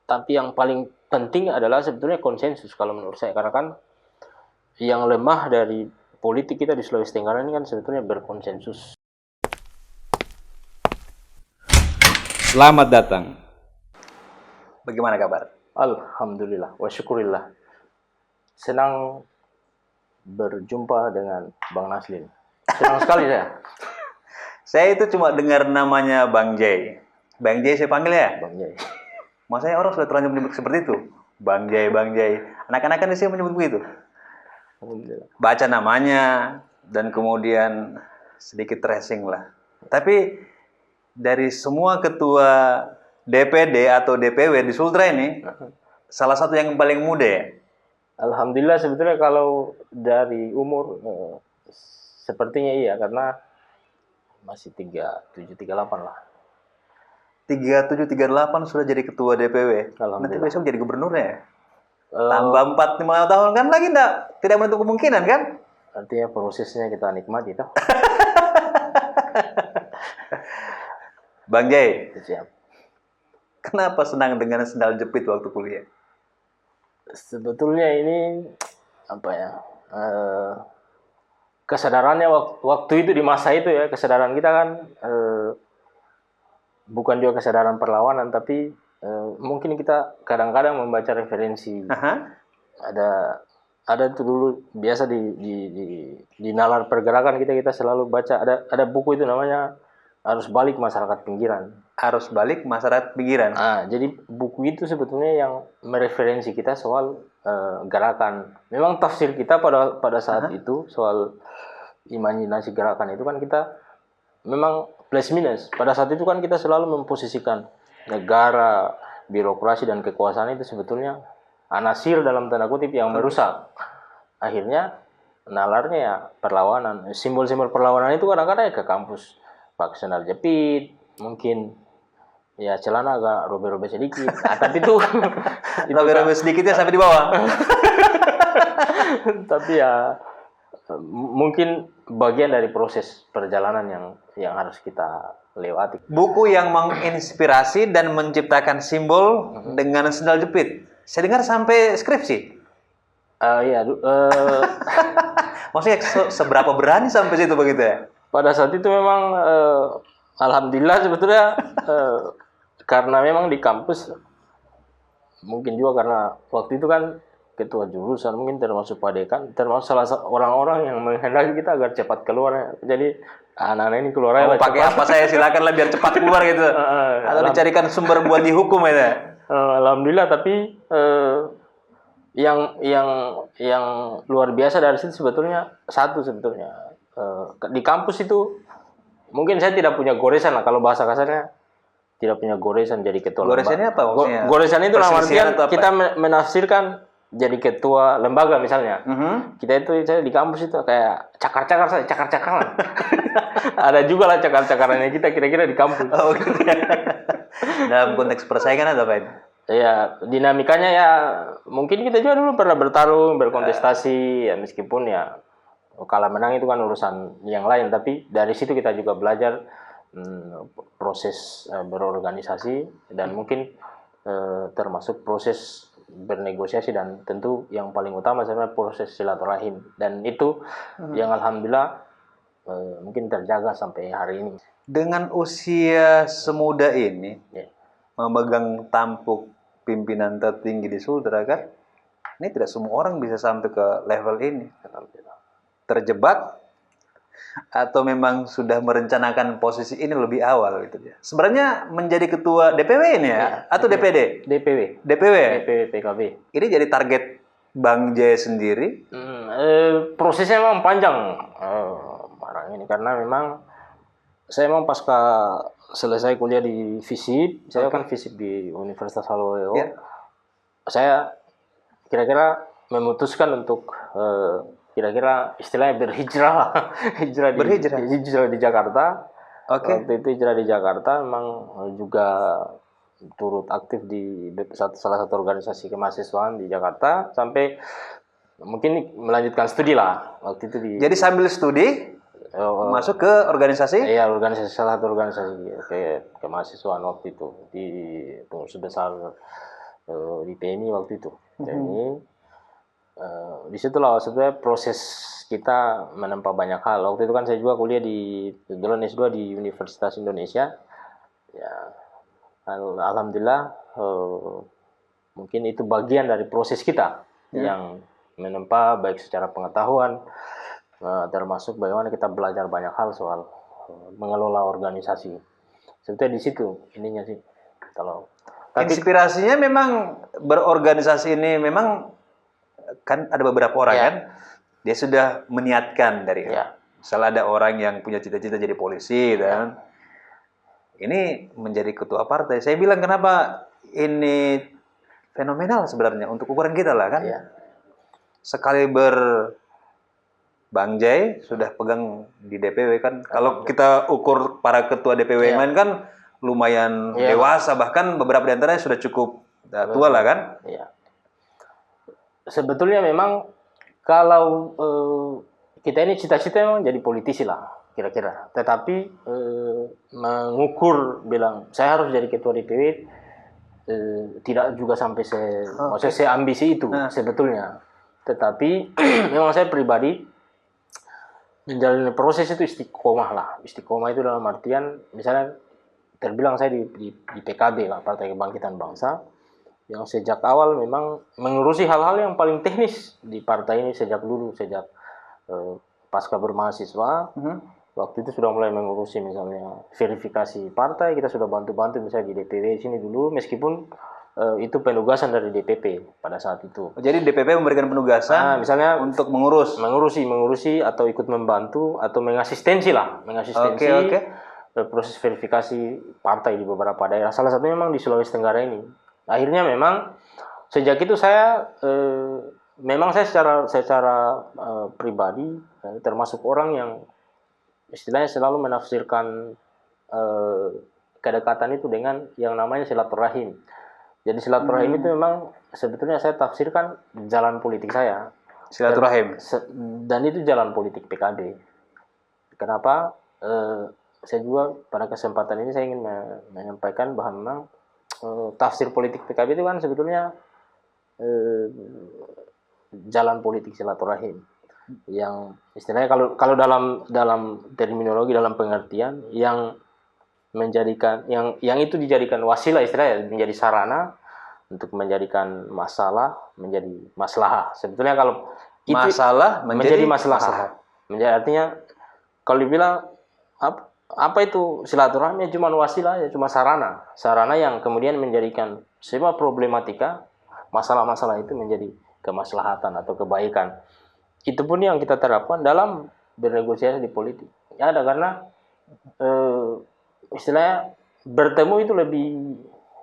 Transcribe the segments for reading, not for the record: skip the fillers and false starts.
Tapi yang paling penting adalah sebetulnya konsensus kalau menurut saya, karena kan yang lemah dari politik kita di Sulawesi Tenggara ini kan sebetulnya berkonsensus. Selamat datang. Bagaimana kabar? Alhamdulillah wa syukurillah. Senang berjumpa dengan Bang Naslin. Senang sekali saya. Saya itu cuma dengar namanya Bang Jay. Bang Jay saya panggil ya? Bang Jai. Maksudnya orang sudah terlanjur menyebut seperti itu. Bang Jay, Bang Jay. Anak-anak kan di sini menyebut begitu. Alhamdulillah. Baca namanya dan kemudian sedikit tracing lah. Tapi dari semua ketua DPD atau DPW di Sultra ini, salah satu yang paling muda ya? Alhamdulillah sebetulnya kalau dari umur sepertinya iya, karena masih 3738 lah. 3738 sudah jadi ketua DPW. Nanti Alhamdulillah. besok jadi gubernurnya ya? Tambah 4-5 tahun kan lagi tidak menutup kemungkinan kan? Artinya prosesnya kita nikmati toh. Bang Jay, Siap. kenapa senang dengan sendal jepit waktu kuliah? Sebetulnya ini apa ya? Kesadarannya waktu itu di masa itu ya, kesadaran kita kan bukan juga kesadaran perlawanan, tapi mungkin kita kadang-kadang membaca referensi. Ada itu dulu biasa di nalar pergerakan kita selalu baca, ada buku itu namanya Arus Balik Masyarakat Pinggiran. Arus balik masyarakat pinggiran. Jadi buku itu sebetulnya yang mereferensi kita soal gerakan. Memang tafsir kita pada saat itu soal imajinasi gerakan itu kan kita memang plus minus. Pada saat itu kan kita selalu memposisikan negara, birokrasi dan kekuasaan itu sebetulnya anasir dalam tanda kutip yang merusak. Akhirnya nalarnya ya perlawanan. Simbol-simbol perlawanan itu kadang-kadang ya ke kampus pakai sandal jepit, mungkin ya celana agak robek-robek sedikit. Tapi itu Robek-robek sedikitnya sampai di bawah. Tapi ya mungkin bagian dari proses perjalanan yang harus kita lewati. Buku yang menginspirasi dan menciptakan simbol dengan sendal jepit. Saya dengar sampai skripsi. Iya, Maksudnya seberapa berani sampai situ begitu ya? pada saat itu memang alhamdulillah sebetulnya karena memang di kampus, mungkin juga karena waktu itu kan ketua jurusan, mungkin termasuk Pak Dekan, termasuk salah satu orang-orang yang menghendaki kita agar cepat keluar. Jadi anak-anak ini keluar aja. Pakai apa saya silakanlah biar cepat keluar gitu. Atau dicarikan sumber buat dihukum ya. Alhamdulillah, tapi yang luar biasa dari situ sebetulnya di kampus itu mungkin saya tidak punya goresan lah, kalau bahasa kasarnya tidak punya goresan jadi ketua lembaga. Goresannya apa maksudnya? Goresan itu dalam artian kita menafsirkan jadi ketua lembaga misalnya. Kita itu saya di kampus itu kayak cakar-cakar lah. Ada juga lah cakar-cakarannya kita kira-kira di kampus. Oh gitu ya. Dalam konteks persaingan ada apa ini? Ya, dinamikanya ya mungkin kita juga dulu pernah bertarung, berkontestasi ya, meskipun ya kalah menang itu kan urusan yang lain, tapi dari situ kita juga belajar proses berorganisasi dan mungkin termasuk proses bernegosiasi, dan tentu yang paling utama sebenarnya proses silaturahim, dan itu yang alhamdulillah mungkin terjaga sampai hari ini. Dengan usia semuda ini memegang tampuk pimpinan tertinggi di Sultra kan, ini tidak semua orang bisa sampai ke level ini. Terjebak atau memang sudah merencanakan posisi ini lebih awal gitu ya. Sebenarnya menjadi ketua DPW ini ya, atau DPD? DPW. DPW ya? DPW PKB. Ini jadi target Bang Jaya sendiri? Prosesnya memang panjang ini, karena memang saya memang pasca selesai kuliah di FISIP, saya kan FISIP di Universitas Haloleo. Saya kira-kira memutuskan untuk kira-kira istilahnya berhijrah hijrah di Jakarta. Waktu itu hijrah di Jakarta, memang juga turut aktif di salah satu organisasi kemahasiswaan di Jakarta sampai mungkin melanjutkan studi lah waktu itu Jadi sambil studi masuk ke organisasi? Iya, salah satu organisasi kayak kemahasiswaan waktu itu di pengurus besar di PMI waktu itu. Jadi disitulah sebenarnya proses kita menempa banyak hal. Waktu itu kan saya juga kuliah di kebetulan S2 di Universitas Indonesia. Ya, alhamdulillah mungkin itu bagian dari proses kita yang menempa baik secara pengetahuan termasuk bagaimana kita belajar banyak hal soal mengelola organisasi. Sebetulnya di situ ininya sih. Tapi inspirasinya memang berorganisasi ini memang kan ada beberapa orang kan dia sudah meniatkan dari misalnya ada orang yang punya cita-cita jadi polisi dan ini menjadi ketua partai. Saya bilang kenapa ini fenomenal sebenarnya untuk ukuran kita lah kan. Sekali Bang Jai sudah pegang di DPW kan. Kalau kita ukur para ketua DPW yang lain kan lumayan dewasa, bahkan beberapa di antaranya sudah cukup tua lah kan. Sebetulnya memang kalau kita ini cita-cita memang jadi politisi lah kira-kira. Tetapi mengukur bilang saya harus jadi ketua DPW tidak juga sampai maksudnya saya ambisi itu sebetulnya. Tetapi memang saya pribadi menjalani proses itu istiqomah lah. Istiqomah itu dalam artian misalnya terbilang saya di PKB lah, Partai Kebangkitan Bangsa, yang sejak awal memang mengurusi hal-hal yang paling teknis di partai ini sejak pasca bermahasiswa. Waktu itu sudah mulai mengurusi misalnya verifikasi partai, kita sudah bantu-bantu misalnya di DPW sini dulu, meskipun itu penugasan dari DPP pada saat itu. Jadi DPP memberikan penugasan misalnya untuk mengurusi atau ikut membantu atau mengasistensi proses verifikasi partai di beberapa daerah. Salah satunya memang di Sulawesi Tenggara ini. Akhirnya memang sejak itu saya secara pribadi termasuk orang yang istilahnya selalu menafsirkan kedekatan itu dengan yang namanya silaturahim. Jadi silaturahim itu memang sebetulnya saya tafsirkan jalan politik saya. Silaturahim. Dan itu jalan politik PKB. Kenapa? Saya juga pada kesempatan ini saya ingin menyampaikan bahwa memang tafsir politik PKB itu kan sebetulnya jalan politik silaturahim. Yang istilahnya kalau dalam terminologi, dalam pengertian yang menjadikan yang itu dijadikan wasilah, istilahnya menjadi sarana untuk menjadikan masalah menjadi maslahah. Sebetulnya kalau itu masalah menjadi maslahah. Menjadi artinya kalau dibilang apa itu silaturahmi, cuma wasilah, cuma sarana yang kemudian menjadikan semua problematika masalah-masalah itu menjadi kemaslahatan atau kebaikan. Itu pun yang kita terapkan dalam bernegosiasi di politik. Ya ada karena istilahnya bertemu itu lebih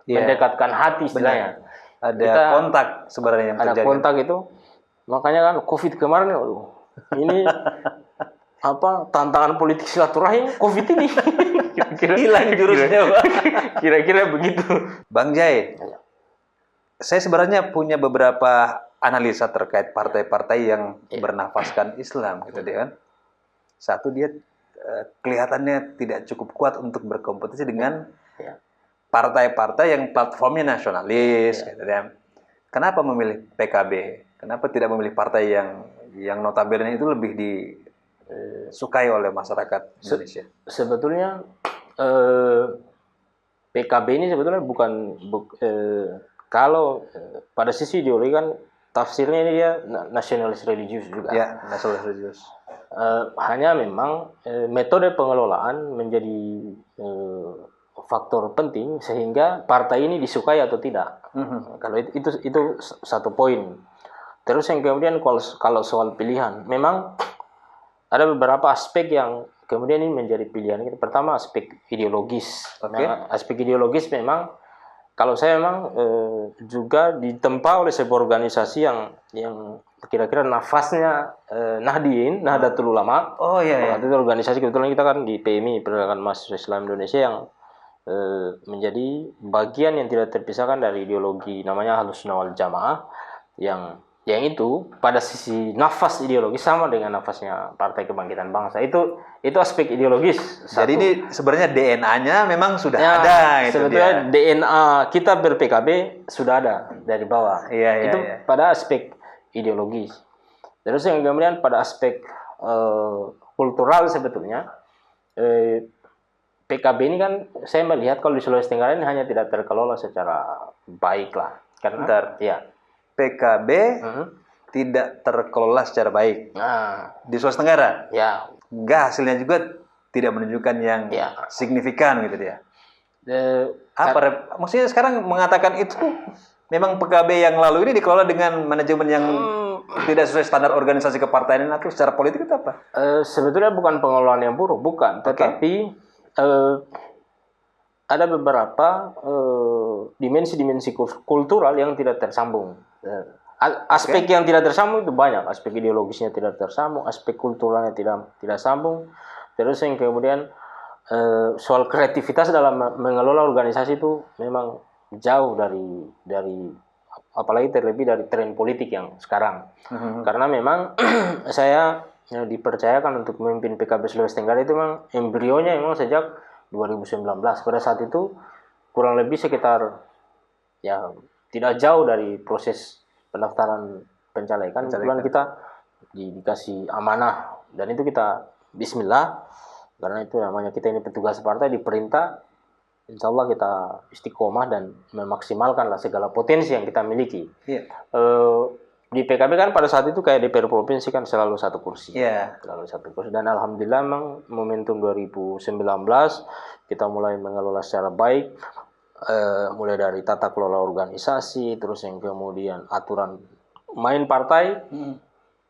mendekatkan hati istilahnya. Ada kontak sebenarnya yang terjadi. Ada kontak itu. Makanya kan COVID kemarin ini tantangan politik silaturahim COVID ini. Hilang jurusnya, Pak. Kira-kira begitu. Bang Jai, saya sebenarnya punya beberapa analisa terkait partai-partai yang bernafaskan Islam gitu dia kan. Satu, dia kelihatannya tidak cukup kuat untuk berkompetisi dengan partai-partai yang platformnya nasionalis gitu ya. Kenapa memilih PKB? Kenapa tidak memilih partai yang notabene itu lebih disukai oleh masyarakat Indonesia? Sebetulnya PKB ini sebetulnya kalau pada sisi ideologi kan tafsirnya ini dia nasionalis religius juga. Ya, nasionalis religius. Hanya memang metode pengelolaan menjadi faktor penting sehingga partai ini disukai atau tidak. Kalau itu satu poin. Terus yang kemudian kalau soal pilihan, memang ada beberapa aspek yang kemudian ini menjadi pilihan kita. Pertama, aspek ideologis. Nah, aspek ideologis memang kalau saya memang juga ditempa oleh sebuah organisasi yang kira-kira nafasnya Nahdlatul Ulama. Oh iya. Itu organisasi kebetulan kita kan di PMI, Pergerakan Mahasiswa Islam Indonesia, yang menjadi bagian yang tidak terpisahkan dari ideologi namanya Ahlussunnah wal Jamaah, yang yang itu pada sisi nafas ideologis sama dengan nafasnya Partai Kebangkitan Bangsa. Itu aspek ideologis. Jadi ini sebenarnya DNA-nya memang sudah Ya, ada itu sebetulnya dia. DNA kita ber-PKB sudah ada dari bawah. Iya, Itu iya. pada aspek ideologis. Terus yang kemudian pada aspek kultural sebetulnya PKB ini kan saya melihat kalau di Sulawesi Tenggara ini hanya tidak terkelola secara baik lah. Karena Bentar. ya. PKB tidak terkelola secara baik Nah, di Sulawesi Tenggara. ya. Enggak, hasilnya juga tidak menunjukkan yang Ya. signifikan gitu dia. Eh, Maksudnya sekarang mengatakan itu memang PKB yang lalu ini dikelola dengan manajemen yang tidak sesuai standar organisasi kepartaian atau secara politik itu apa? sebetulnya bukan pengelolaan yang buruk, bukan. Tetapi ada beberapa dimensi-dimensi kultural yang tidak tersambung. Aspek yang tidak tersambung itu banyak. Aspek ideologisnya tidak tersambung, aspek kulturalnya tidak sambung. Terus yang kemudian soal kreativitas dalam mengelola organisasi itu memang jauh dari apalagi terlebih dari tren politik yang sekarang. Karena memang saya dipercayakan untuk memimpin PKB Sulawesi Tenggara itu memang embrionya memang sejak 2019. Pada saat itu kurang lebih sekitar ya tidak jauh dari proses pendaftaran pencalekan. Kebetulan kita dikasih amanah dan itu kita bismillah karena itu namanya kita ini petugas partai diperintah. Insya Allah kita istiqomah dan memaksimalkanlah segala potensi yang kita miliki. Iya. Di PKB kan pada saat itu kayak DPR provinsi kan selalu satu kursi. Iya. Selalu satu kursi. Dan alhamdulillah memang momentum 2019 kita mulai mengelola secara baik. Mulai dari tata kelola organisasi, terus yang kemudian aturan main partai.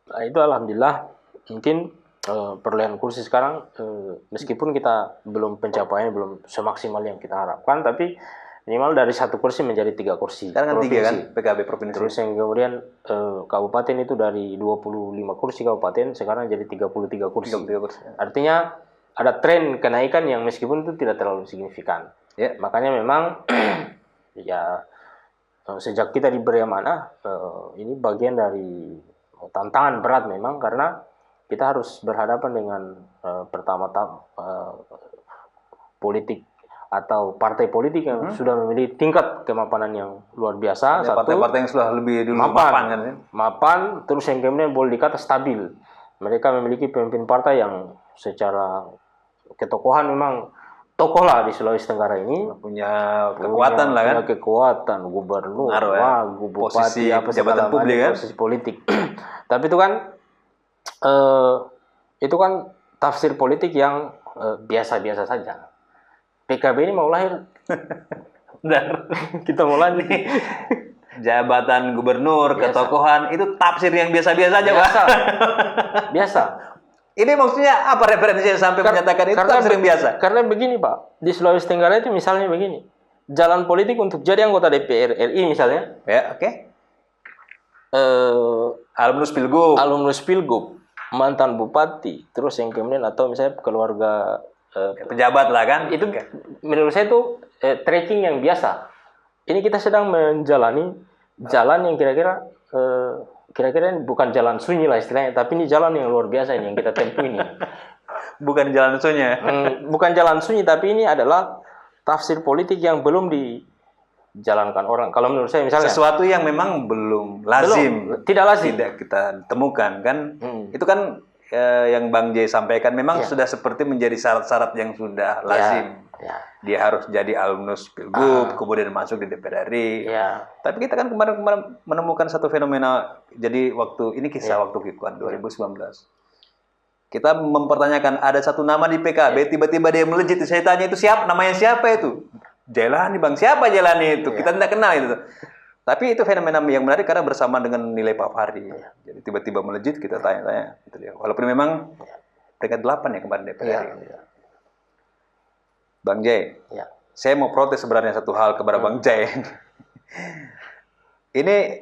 Nah, itu alhamdulillah mungkin perolehan kursi sekarang meskipun kita belum pencapaiannya belum semaksimal yang kita harapkan, tapi minimal dari 1 kursi menjadi 3 kursi. Sekarang kan 3 kan PKB provinsi. Terus yang kemudian kabupaten itu dari 25 kursi kabupaten sekarang jadi 33 kursi. 33 kursi. Artinya ada tren kenaikan yang meskipun itu tidak terlalu signifikan. Ya. Makanya memang ya sejak kita diberi amanah ini bagian dari tantangan berat memang karena kita harus berhadapan dengan pertama-tama politik atau partai politik yang sudah memiliki tingkat kemapanan yang luar biasa. Ya, partai-partai yang sudah lebih dulu mapan kan ya. Mapan, terus yang kemudian boleh dikata stabil. Mereka memiliki pemimpin partai yang secara ketokohan memang tokoh lah di Sulawesi Tenggara ini. Punya kekuatan lah kan. Punya kekuatan, gubernur, bupati, posisi apa jabatan publik kan. Posisi politik. Tapi itu kan tafsir politik yang biasa-biasa saja. PKB ini mau lahir. Bentar. Kita mau lanjut. Jabatan gubernur, ketokohan itu tafsir yang biasa-biasa aja, Pak. Biasa. Ini maksudnya apa referensinya sampai menyatakan itu tafsir yang biasa? Karena begini, Pak. Di Sulawesi Tenggara itu misalnya begini. Jalan politik untuk jadi anggota DPR RI misalnya. Ya, oke. Alumnus Pilgub, mantan bupati, terus yang kemudian atau misalnya keluarga pejabat lah kan. Itu menurut saya itu trekking yang biasa. Ini kita sedang menjalani jalan yang kira-kira bukan jalan sunyi lah istilahnya, tapi ini jalan yang luar biasa ini yang kita tempuh ini. Bukan jalan sunyi. Bukan jalan sunyi, tapi ini adalah tafsir politik yang belum dijalankan orang. Kalau menurut saya misalnya sesuatu yang memang belum lazim, tidak lazim, tidak kita temukan kan. Itu kan yang Bang J sampaikan memang sudah seperti menjadi syarat-syarat yang sudah lazim. Ya. Dia harus jadi alumnus Pilgub, kemudian masuk di DPR RI. Ya. Tapi kita kan kemarin menemukan satu fenomena. Jadi waktu ini kisah waktu Kikuan 2019. Kita mempertanyakan ada satu nama di PKB, tiba-tiba dia melejit. Saya tanya itu siapa? Namanya siapa itu? Jailani, Bang. Siapa Jailani itu? Kita tidak kenal itu. Tapi itu fenomena yang menarik karena bersama dengan nilai Pak Fahri. Jadi tiba-tiba melejit, kita tanya-tanya. Gitu dia. Walaupun memang peringkat 8 ya kemarin DPR RI. Bang J, saya mau protes sebenarnya satu hal kepada Bang J. Ini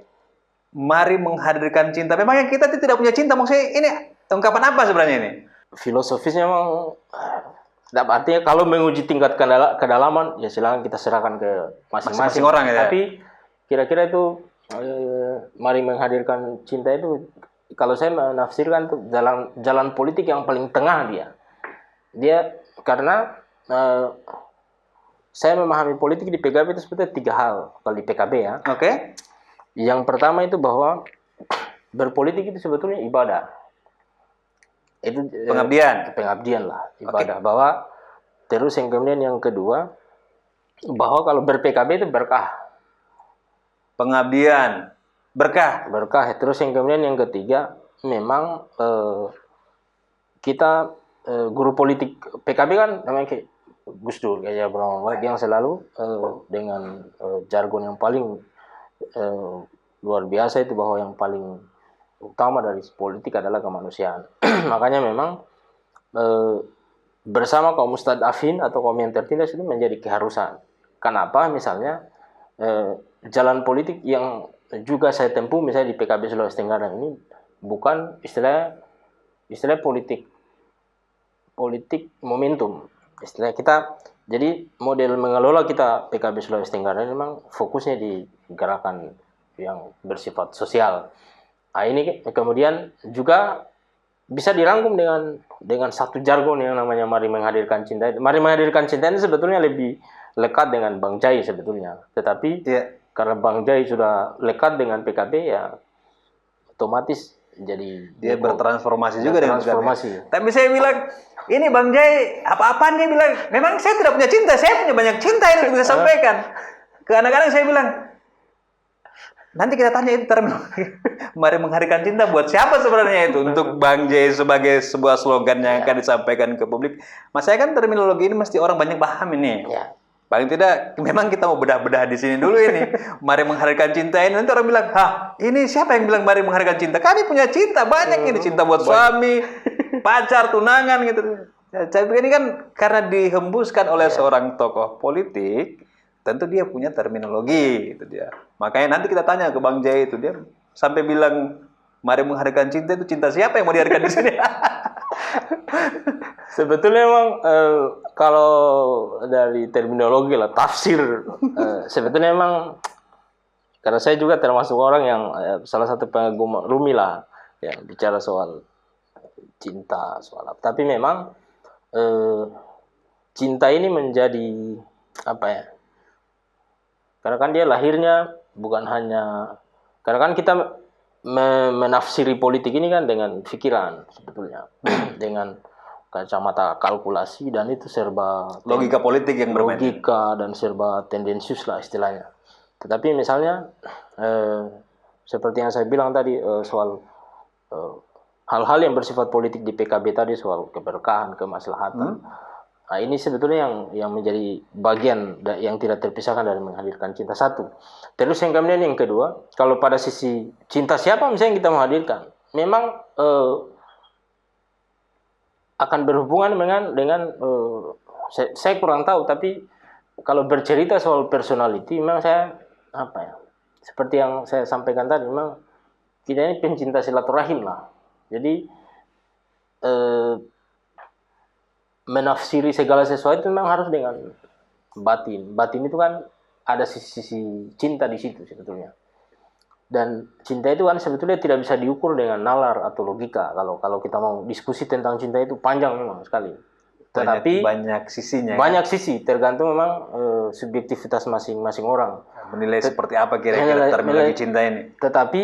mari menghadirkan cinta. Memang kita tidak punya cinta. Maksudnya ini ungkapan apa sebenarnya ini? Filosofisnya memang artinya kalau menguji tingkat kedalaman ya silakan kita serahkan ke masing-masing orang ya. Tapi kira-kira itu Mari menghadirkan cinta itu, kalau saya menafsirkan tuh jalan politik yang paling tengah dia karena saya memahami politik di PKB itu sebetulnya 3 hal kalau di PKB ya. Oke. Yang pertama itu bahwa berpolitik itu sebetulnya ibadah. Itu pengabdian lah, ibadah. Bahwa terus yang kemudian yang kedua bahwa kalau ber-PKB itu berkah. Pengabdian, berkah. Terus yang kemudian yang ketiga memang kita guru politik PKB kan namanya kayak Gus Dur, kayak Abraham White yang selalu dengan jargon yang paling luar biasa itu bahwa yang paling utama dari politik adalah kemanusiaan. Makanya memang bersama kaum mustadafin atau kaum yang tertindas itu menjadi keharusan. Kenapa? Misalnya jalan politik yang juga saya tempuh misalnya di PKB Sulawesi Tenggara ini bukan istilah politik momentum. Istilah kita, jadi model mengelola kita PKB Sulawesi Tenggara ini memang fokusnya di gerakan yang bersifat sosial. Nah, ini kemudian juga bisa dirangkum dengan satu jargon yang namanya Mari Menghadirkan Cinta. Mari Menghadirkan Cinta ini sebetulnya lebih lekat dengan Bang Jai sebetulnya. Tetapi karena Bang Jai sudah lekat dengan PKB ya otomatis jadi dia bertransformasi juga dengan transformasi. Tapi saya bilang, ini Bang Jai, apa-apaan dia bilang, memang saya tidak punya cinta, saya punya banyak cinta yang bisa sampaikan. Ke anak-anak saya bilang, nanti kita tanya itu terminologi. Mari Menghadirkan Cinta buat siapa sebenarnya itu? Untuk Bang Jai sebagai sebuah slogan yang akan disampaikan ke publik. Mas saya kan terminologi ini mesti orang banyak paham ini. Ya. Paling tidak, memang kita mau bedah-bedah di sini dulu ini. Mari Menghadirkan Cinta ini. Nanti orang bilang, ini siapa yang bilang Mari Menghadirkan Cinta? Kami punya cinta, banyak ini. Cinta buat suami, pacar, tunangan gitu. Saya pikir ini kan karena dihembuskan oleh seorang tokoh politik, tentu dia punya terminologi. Itu dia. Makanya nanti kita tanya ke Bang Jai itu. Dia sampai bilang, Mari Menghadirkan Cinta itu cinta siapa yang mau dihadirkan di sini? Sebetulnya memang kalau dari terminologi lah tafsir sebetulnya memang karena saya juga termasuk orang yang salah satu pengagum Rumi lah ya bicara soal cinta soal apa. Tapi memang cinta ini menjadi apa ya? Karena kan dia lahirnya bukan hanya karena kan kita menafsiri politik ini kan dengan pikiran sebetulnya dengan kacamata kalkulasi dan itu serba logika politik yang bermain. Logika dan serba tendensius lah istilahnya. Tetapi misalnya seperti yang saya bilang tadi soal hal-hal yang bersifat politik di PKB tadi soal keberkahan, kemaslahatan. Nah, ini sebetulnya yang menjadi bagian yang tidak terpisahkan dari Menghadirkan Cinta satu. Terus yang kemudian yang kedua, kalau pada sisi cinta siapa misalnya yang kita menghadirkan, memang akan berhubungan dengan saya kurang tahu, tapi kalau bercerita soal personality, memang saya apa ya, seperti yang saya sampaikan tadi, memang kita ini pencinta silaturahim lah. Jadi menafsiri segala sesuatu memang harus dengan batin. Batin itu kan ada sisi cinta di situ sebetulnya. Dan cinta itu kan sebetulnya tidak bisa diukur dengan nalar atau logika. Kalau kita mau diskusi tentang cinta itu panjang memang sekali. Tetapi banyak sisinya. Banyak sisi, tergantung memang subjektivitas masing-masing orang. Menilai seperti apa kira-kira terminologi cinta ini. Tetapi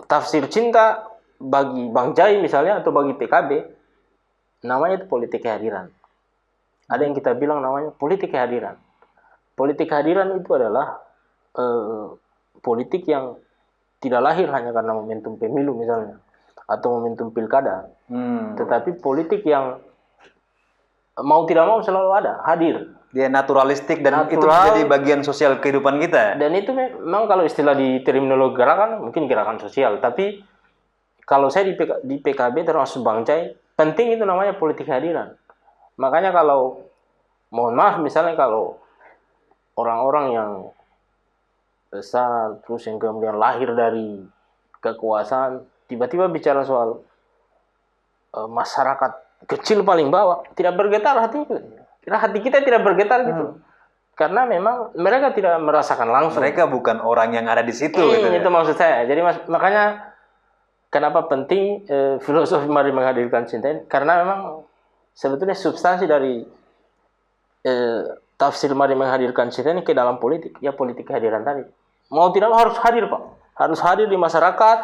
tafsir cinta bagi Bang Jai misalnya atau bagi PKB namanya itu politik kehadiran. Ada yang kita bilang namanya politik kehadiran. Politik kehadiran itu adalah politik yang tidak lahir hanya karena momentum pemilu misalnya atau momentum pilkada, tetapi politik yang mau tidak mau selalu ada, hadir. Dia naturalistik dan itu menjadi bagian sosial kehidupan kita. Dan itu memang kalau istilah di terminologi gerakan mungkin gerakan sosial, tapi kalau saya di PKB termasuk Bang Jai, penting itu namanya politik kehadiran. Makanya kalau mohon maaf misalnya kalau orang-orang yang besar terus yang kemudian lahir dari kekuasaan tiba-tiba bicara soal masyarakat kecil paling bawah tidak bergetar hati kita tidak bergetar gitu. Karena memang mereka tidak merasakan langsung. Mereka bukan orang yang ada di situ. Gitu ya. Itu maksud saya. Jadi makanya kenapa penting filosofi mari menghadirkan cinta ini? Karena memang sebetulnya substansi dari tafsir mari menghadirkan cinta ini ke dalam politik. Ya politik kehadiran tadi. Mau tidak mau harus hadir Pak. Harus hadir di masyarakat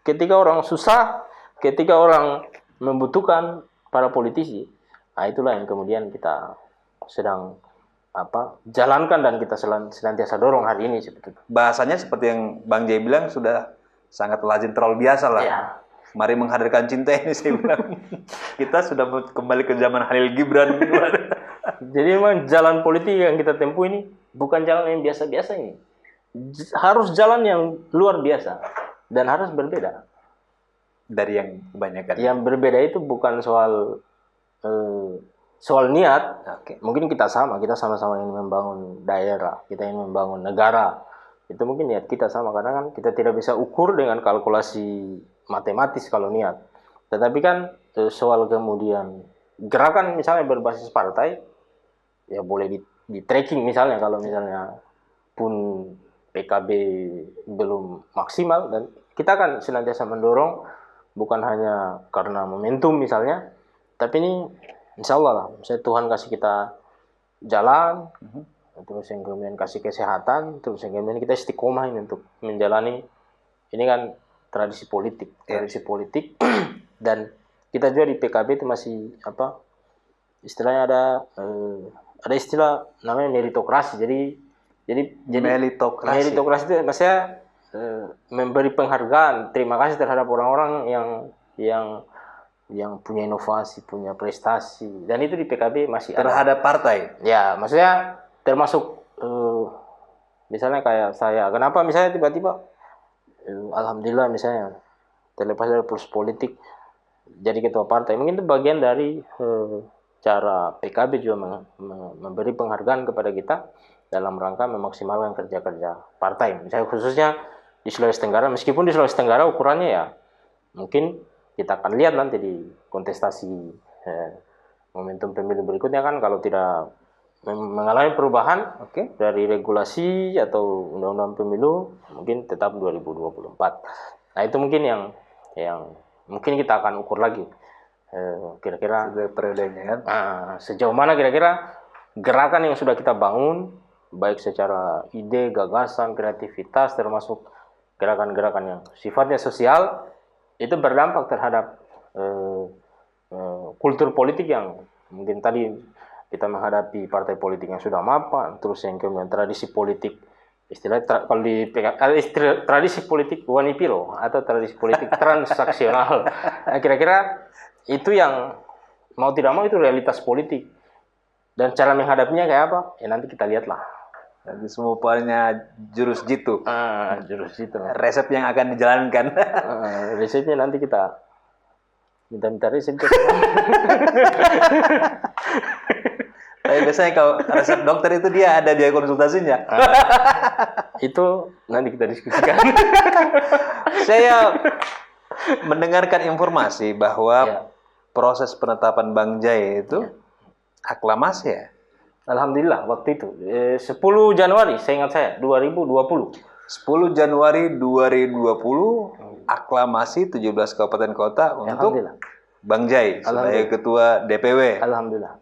ketika orang susah, ketika orang membutuhkan para politisi. Nah itulah yang kemudian kita sedang jalankan dan kita senantiasa dorong hari ini sebetulnya. Bahasanya seperti yang Bang Jay bilang sudah sangat lazim terlalu biasa lah. Ya. Mari menghadirkan cinta ini saya bilang. Kita sudah kembali ke zaman Halil Gibran. Jadi memang jalan politik yang kita tempuh ini bukan jalan yang biasa-biasa ini. Harus jalan yang luar biasa dan harus berbeda. Dari yang kebanyakan. Yang berbeda itu bukan soal niat. Okay. Mungkin kita sama-sama ingin membangun daerah, kita ingin membangun negara. Itu mungkin niat kita sama, karena kan kita tidak bisa ukur dengan kalkulasi matematis kalau niat. Tetapi kan soal kemudian gerakan misalnya berbasis partai, ya boleh di tracking misalnya kalau misalnya pun PKB belum maksimal, dan kita kan senantiasa mendorong bukan hanya karena momentum misalnya, tapi ini insya Allah lah, misalnya Tuhan kasih kita jalan, terus yang kemudian kasih kesehatan, terus yang kemudian kita istiqomah ini untuk menjalani ini kan tradisi politik, dan kita juga di PKB itu masih istilahnya ada istilah namanya meritokrasi. Jadi meritokrasi itu maksudnya memberi penghargaan, terima kasih terhadap orang-orang yang punya inovasi, punya prestasi, dan itu di PKB masih terhadap partai. Ya, maksudnya termasuk misalnya kayak saya. Kenapa misalnya tiba-tiba alhamdulillah misalnya terlepas dari proses politik jadi ketua partai, mungkin itu bagian dari cara PKB juga memberi penghargaan kepada kita dalam rangka memaksimalkan kerja-kerja partai. Misalnya khususnya di Sulawesi Tenggara, meskipun di Sulawesi Tenggara ukurannya ya mungkin kita akan lihat nanti di kontestasi momentum pemilu berikutnya kan, kalau tidak mengalami perubahan dari regulasi atau undang-undang pemilu, mungkin tetap 2024. Nah itu mungkin yang mungkin kita akan ukur lagi kira-kira periodenya kan. Sejauh mana kira-kira gerakan yang sudah kita bangun, baik secara ide, gagasan, kreativitas, termasuk gerakan-gerakan yang sifatnya sosial, itu berdampak terhadap kultur politik yang mungkin tadi kita menghadapi partai politik yang sudah mapan, terus yang kemudian tradisi politik, kalau di tradisi politik wanipilo atau tradisi politik transaksional. Nah, kira-kira itu yang mau tidak mau itu realitas politik, dan cara menghadapinya kayak apa? Ya nanti kita lihatlah. Nanti semua punya jurus jitu. Jurus jitu. Resep yang akan dijalankan. Resepnya nanti kita minta resep. Tapi biasanya kalau resep dokter itu dia ada biaya konsultasinya. Itu nanti kita diskusikan. Saya mendengarkan informasi bahwa proses penetapan Bang Jay itu aklamasi ya. Alhamdulillah waktu itu 10 Januari saya ingat saya 2020. 10 Januari 2020 aklamasi 17 kabupaten kota untuk Bang Jay sebagai ketua DPW. Alhamdulillah.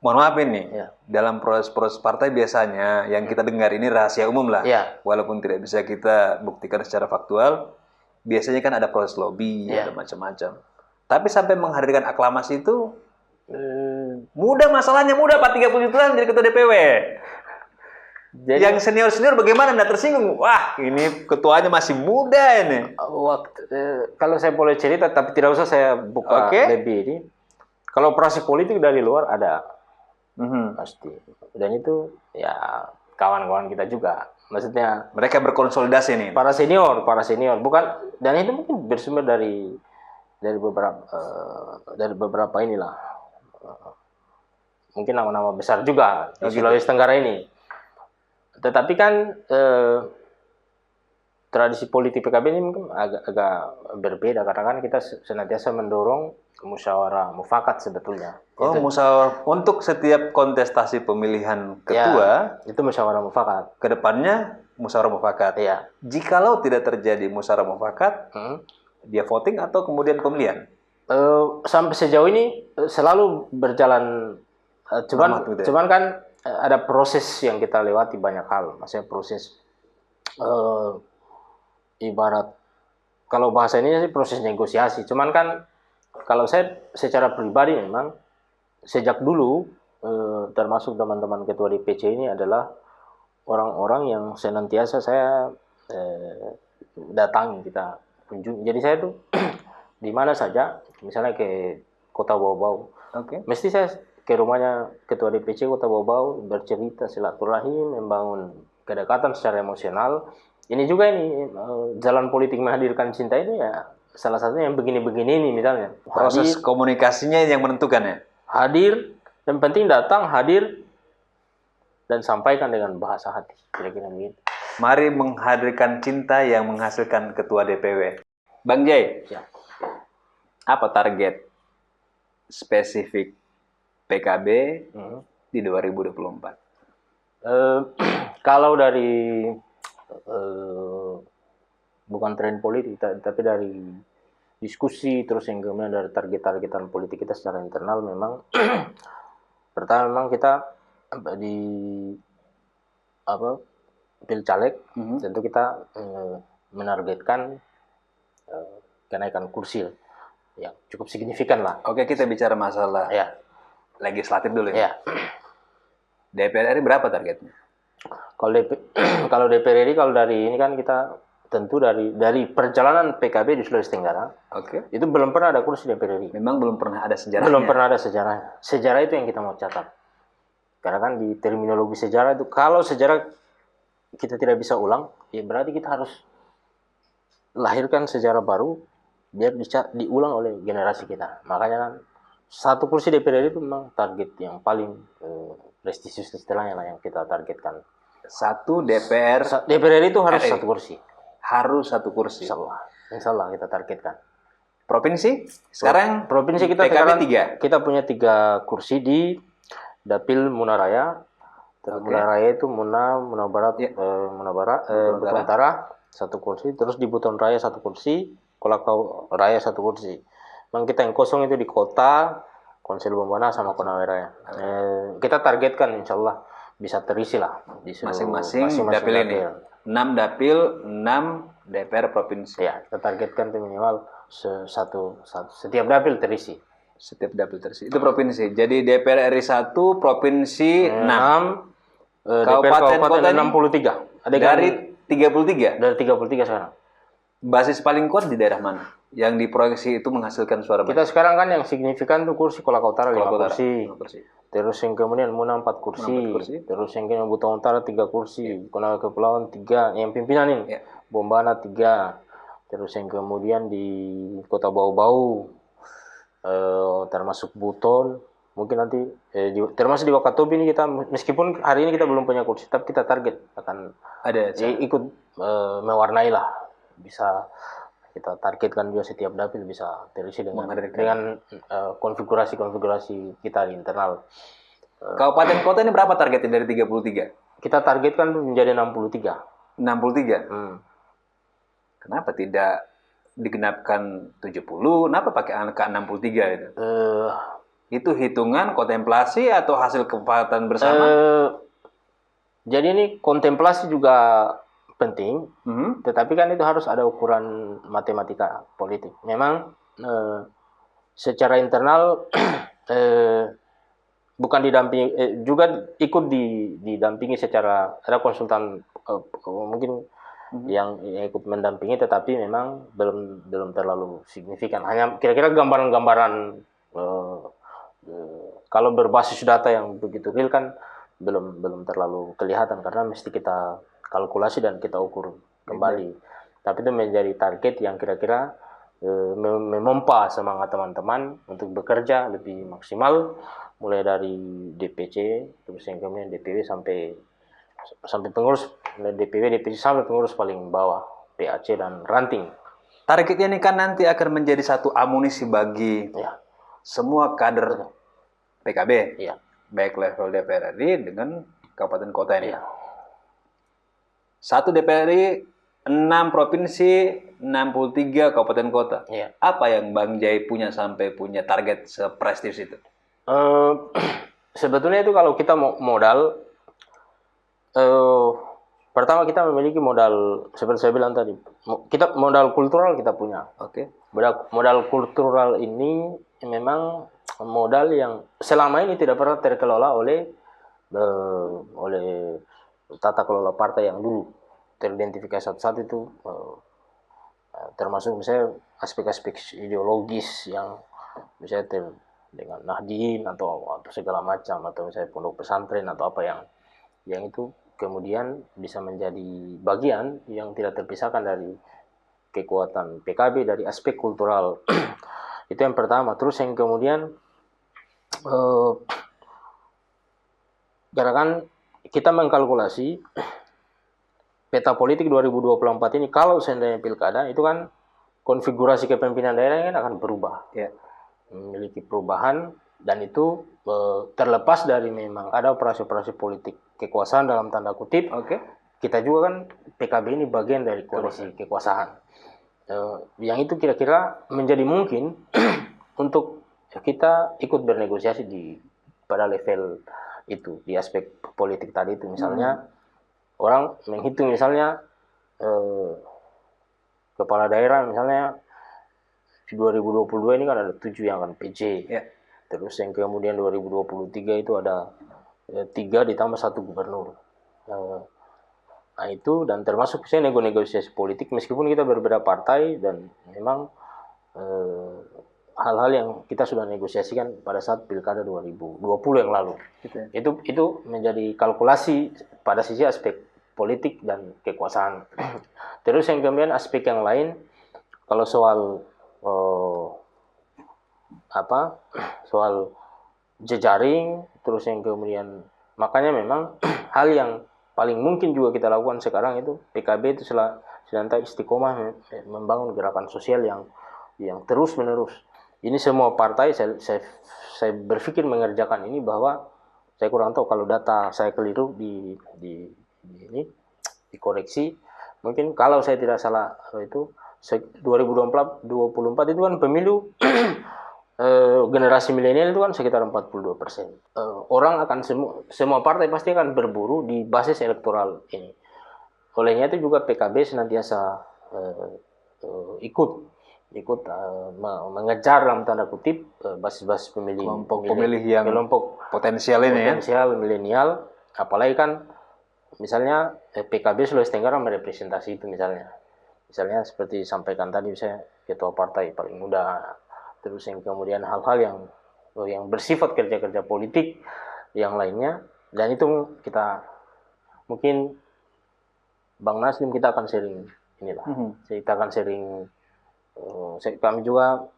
Mohon maaf ini, dalam proses partai biasanya yang kita dengar ini rahasia umum lah. Walaupun tidak bisa kita buktikan secara faktual, biasanya kan ada proses lobby, ada macam-macam. Tapi sampai menghadirkan aklamasi itu mudah, masalahnya mudah Pak, 30 tahun jadi ketua DPW. Jadi, yang senior-senior bagaimana, Anda tersinggung? Wah, ini ketuanya masih muda ini. Kalau saya boleh cerita, tapi tidak usah saya buka lebih ini. Kalau operasi politik dari luar ada. Pasti. Dan itu ya kawan-kawan kita juga. Maksudnya mereka berkonsolidasi nih. Para senior, bukan, dan itu mungkin bersumber dari beberapa inilah. Mungkin nama-nama besar juga di Sulawesi Tenggara ini. Tetapi kan tradisi politik PKB ini mungkin agak berbeda karena kan kita senantiasa mendorong musyawarah mufakat sebetulnya. Oh, musyawarah untuk setiap kontestasi pemilihan ketua itu musyawarah mufakat. Kedepannya musyawarah mufakat. Iya. Jikalau tidak terjadi musyawarah mufakat, dia voting atau kemudian pemilihan? Sampai sejauh ini selalu berjalan. Cuman kan ada proses yang kita lewati banyak hal. Maksudnya proses ibarat kalau bahasa ini sih proses negosiasi. Cuman kan kalau saya secara pribadi memang sejak dulu termasuk teman-teman ketua DPC ini adalah orang-orang yang senantiasa saya datangi, kita kunjungi. Jadi saya tuh di mana saja, misalnya ke Kota Bau-Bau, mesti saya ke rumahnya ketua DPC Kota Bau-Bau bercerita silaturahim, membangun kedekatan secara emosional. Ini juga ini jalan politik menghadirkan cinta itu ya salah satunya yang begini-begini ini misalnya. Proses komunikasinya yang menentukan ya. Hadir, yang penting datang, hadir, dan sampaikan dengan bahasa hati. Kira-kira begitu. Mari menghadirkan cinta yang menghasilkan ketua DPW. Bang Jay, apa target spesifik PKB di 2024? Kalau dari bukan tren politik, tapi dari diskusi terus yang kemudian dari target-targetan politik kita secara internal memang pertama memang kita di Pilcaleg tentu kita menargetkan kenaikan kursi yang cukup signifikan lah. Oke, kita bicara masalah legislatif dulu ya. DPR RI berapa targetnya? Kalau DPR RI kalau dari ini kan kita tentu dari perjalanan PKB di Sulawesi Tenggara, itu belum pernah ada kursi DPR RI. Memang belum pernah ada sejarahnya. Belum pernah ada sejarahnya. Sejarah itu yang kita mau catat. Karena kan di terminologi sejarah itu, kalau sejarah kita tidak bisa ulang, ya berarti kita harus lahirkan sejarah baru biar diulang oleh generasi kita. Makanya kan satu kursi DPR RI itu memang target yang paling prestisius istilahnya lah yang kita targetkan. Satu DPR RI itu harus satu kursi. Harus satu kursi. Insya Allah kita targetkan. Provinsi? Sekarang provinsi kita PKB 3. Kita punya 3 kursi di Dapil Munaraya. Munaraya itu Muna Barat, Buton Utara 1 kursi. Terus di Buton Raya 1 kursi, Kolakau Raya 1 kursi. Memang kita yang kosong itu di kota, Konsel Bombana sama Konawe Raya. Kita targetkan insya Allah bisa terisi lah di masing-masing dapil ini. 6 dapil, 6 DPR provinsi. Ya, kita targetkan itu minimal setiap dapil terisi. Setiap dapil terisi. Itu provinsi. Jadi DPR RI 1, provinsi 6. Kabupaten kota 63. Dari 33? Dari 33 sekarang. Basis paling kuat di daerah mana? Yang diproyeksi itu menghasilkan suara kita banyak. Sekarang kan yang signifikan tuh kursi Kolaka Utara 5 kursi. 5 kursi. Terus yang kemudian Muna 4 kursi. Terus yang kemudian Buton Utara 3 kursi. Konawe Kepulauan 3. Yang pimpinan ini. Bombana 3. Terus yang kemudian di Kota Bau-Bau termasuk Buton. Mungkin nanti termasuk di Wakatobi ini kita, meskipun hari ini kita belum punya kursi, tapi kita target akan ada ikut mewarnai lah. Bisa kita targetkan juga setiap dapil bisa terisi dengan konfigurasi kita di internal. Kabupaten kota ini berapa targetnya dari 33? Kita targetkan menjadi 63. 63? Kenapa tidak digenapkan 70? Kenapa pakai angka 63 itu? Itu hitungan kontemplasi atau hasil kesepakatan bersama? Jadi ini kontemplasi juga penting, tetapi kan itu harus ada ukuran matematika politik. Memang secara internal bukan didampingi, juga ikut didampingi secara ada konsultan mungkin yang ikut mendampingi, tetapi memang belum terlalu signifikan. Hanya kira-kira gambaran-gambaran kalau berbasis data yang begitu real kan belum terlalu kelihatan karena mesti kita kalkulasi dan kita ukur kembali. Tapi itu menjadi target yang kira-kira memompa semangat teman-teman untuk bekerja lebih maksimal mulai dari DPC terus yang kemudian DPW sampai pengurus DPW sampai pengurus paling bawah PAC dan ranting. Targetnya ini kan nanti akan menjadi satu amunisi bagi Ya, semua kader PKB, ya, baik level DPR RI dengan kabupaten kota ini. ya. Satu DPR RI, 6 provinsi, 63 kabupaten kota. Iya. Apa yang Bang Jai punya sampai punya target seprestis itu? Sebetulnya itu kalau kita mau modal, pertama kita memiliki modal seperti saya bilang tadi, kita modal kultural kita punya. Oke. Modal kultural ini memang modal yang selama ini tidak pernah terkelola oleh tata kelola partai yang dulu teridentifikasi satu-satu itu, termasuk misalnya aspek-aspek ideologis yang misalnya dengan Nahdien atau segala macam, atau misalnya pondok pesantren atau apa yang itu kemudian bisa menjadi bagian yang tidak terpisahkan dari kekuatan PKB dari aspek kultural. Itu yang pertama. Terus yang kemudian gerakan kita mengkalkulasi peta politik 2024 ini, kalau seandainya pilkada itu kan konfigurasi kepemimpinan daerah kan akan berubah, memiliki perubahan, dan itu terlepas dari memang ada operasi-operasi politik kekuasaan dalam tanda kutip. Kita juga kan PKB ini bagian dari koalisi kekuasaan, yang itu kira-kira menjadi mungkin untuk kita ikut bernegosiasi pada level itu di aspek politik tadi itu. Misalnya orang menghitung misalnya kepala daerah misalnya di 2022 ini kan ada 7 yang akan PJ. Terus yang kemudian 2023 itu ada 3 ditambah 1 gubernur. Nah itu, dan termasuk saya negosiasi politik meskipun kita berbeda partai, dan memang hal-hal yang kita sudah negosiasikan pada saat pilkada 2020 yang lalu. Itu menjadi kalkulasi pada sisi aspek politik dan kekuasaan. Terus yang kemudian aspek yang lain, kalau soal soal jejaring, terus yang kemudian makanya memang hal yang paling mungkin juga kita lakukan sekarang itu PKB itu sedang istiqomah membangun gerakan sosial yang terus menerus. Ini semua partai saya berpikir mengerjakan ini, bahwa saya kurang tahu kalau data saya keliru di dikoreksi. Mungkin kalau saya tidak salah itu 2024 itu kan pemilu generasi milenial itu kan sekitar 42%. Orang akan semua partai pasti akan berburu di basis elektoral ini. Olehnya itu juga PKB senantiasa ikut mengejar dalam tanda kutip basis-basis kelompok pemilih yang kelompok potensial ini, potensial milenial. Apalagi kan misalnya PKB Sulawesi Tenggara merepresentasi itu, misalnya seperti disampaikan tadi, misalnya ketua partai paling muda. Terus yang kemudian hal-hal yang bersifat kerja-kerja politik yang lainnya, dan itu kita mungkin Bang Nasdim kita akan sharing inilah. Kita akan sharing, kami juga